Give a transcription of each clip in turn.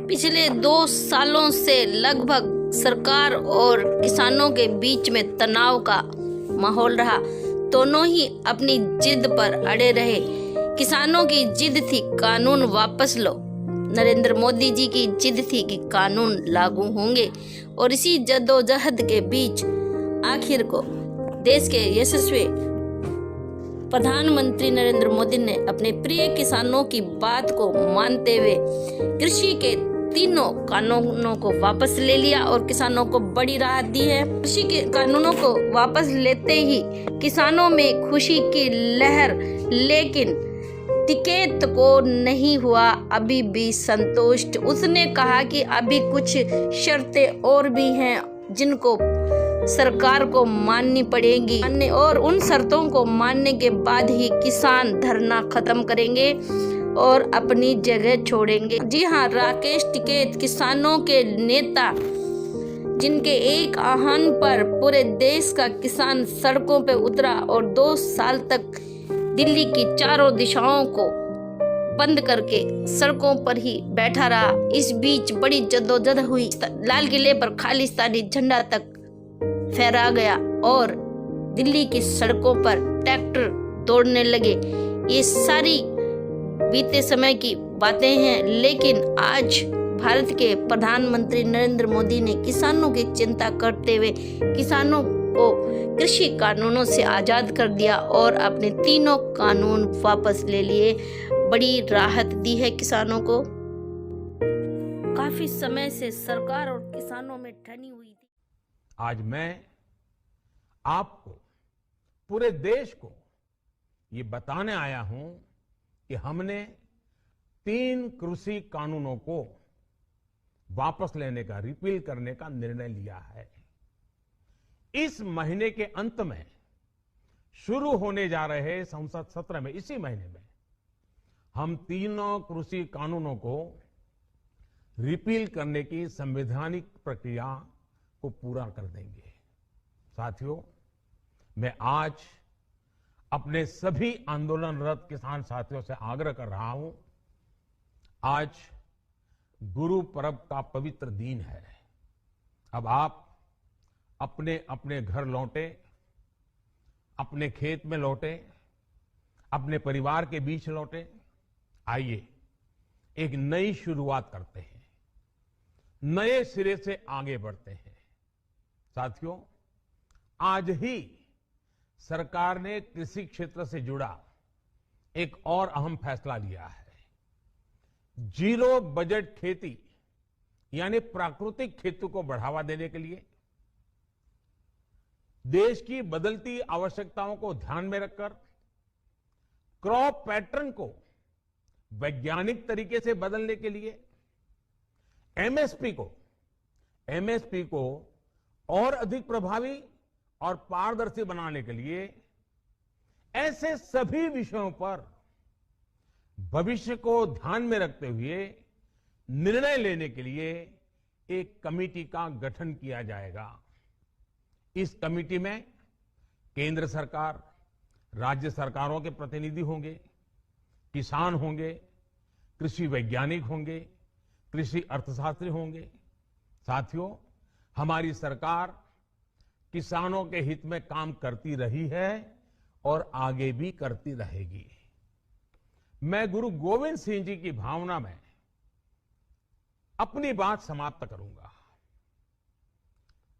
पिछले 2 सालों से लगभग सरकार और किसानों के बीच में तनाव का माहौल रहा। दोनों ही अपनी जिद पर अड़े रहे। किसानों की जिद थी कानून वापस लो, नरेंद्र मोदी जी की जिद थी कि कानून लागू होंगे। और इसी जद्दोजहद के बीच आखिर को देश के यशस्वी प्रधानमंत्री नरेंद्र मोदी ने अपने प्रिय किसानों की बात को मानते हुए कृषि के तीनों कानूनों को वापस ले लिया और किसानों को बड़ी राहत दी है। कृषि के कानूनों को वापस लेते ही किसानों में खुशी की लहर, लेकिन टिकैत को नहीं हुआ अभी भी संतुष्ट। उसने कहा कि अभी कुछ शर्तें और भी हैं जिनको सरकार को माननी पड़ेगी और उन शर्तों को मानने के बाद ही किसान धरना खत्म करेंगे और अपनी जगह छोड़ेंगे। जी हाँ, राकेश टिकैत किसानों के नेता, जिनके एक आह्वान पर पूरे देश का किसान सड़कों पर उतरा और 2 साल तक दिल्ली की चारों दिशाओं को बंद करके सड़कों पर ही बैठा रहा। इस बीच बड़ी जद्दोजहद हुई, लाल किले पर खालिस्तानी झंडा तक फहरा गया और दिल्ली की सड़कों पर ट्रैक्टर दौड़ने लगे। ये सारी बीते समय की बातें हैं, लेकिन आज भारत के प्रधानमंत्री नरेंद्र मोदी ने किसानों की चिंता करते हुए किसानों को कृषि कानूनों से आजाद कर दिया और अपने तीनों कानून वापस ले लिए। बड़ी राहत दी है किसानों को। काफी समय से सरकार और किसानों में ठनी हुई थी। आज मैं आपको, पूरे देश को ये बताने आया हूं कि हमने 3 कृषि कानूनों को वापस लेने का, रिपील करने का निर्णय लिया है। इस महीने के अंत में शुरू होने जा रहे संसद सत्र में, इसी महीने में हम तीनों कृषि कानूनों को रिपील करने की संवैधानिक प्रक्रिया को पूरा कर देंगे। साथियों, मैं आज अपने सभी आंदोलनरत किसान साथियों से आग्रह कर रहा हूं, आज गुरु पर्व का पवित्र दिन है। अब आप अपने अपने घर लौटे, अपने खेत में लौटे, अपने परिवार के बीच लौटे। आइए एक नई शुरुआत करते हैं, नए सिरे से आगे बढ़ते हैं। साथियों, आज ही सरकार ने कृषि क्षेत्र से जुड़ा एक और अहम फैसला लिया है। जीरो बजट खेती यानी प्राकृतिक खेती को बढ़ावा देने के लिए देश की बदलती आवश्यकताओं को ध्यान में रखकर क्रॉप पैटर्न को वैज्ञानिक तरीके से बदलने के लिए एमएसपी को और अधिक प्रभावी और पारदर्शी बनाने के लिए ऐसे सभी विषयों पर भविष्य को ध्यान में रखते हुए निर्णय लेने के लिए एक कमेटी का गठन किया जाएगा। इस कमेटी में केंद्र सरकार, राज्य सरकारों के प्रतिनिधि होंगे, किसान होंगे, कृषि वैज्ञानिक होंगे, कृषि अर्थशास्त्री होंगे। साथियों, हमारी सरकार किसानों के हित में काम करती रही है और आगे भी करती रहेगी। मैं गुरु गोविंद सिंह जी की भावना में अपनी बात समाप्त करूंगा।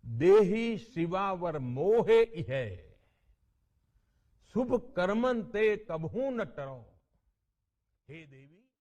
देहि शिवावर मोहे इहे, शुभ कर्मन ते कबहू न टरो। हे देवी।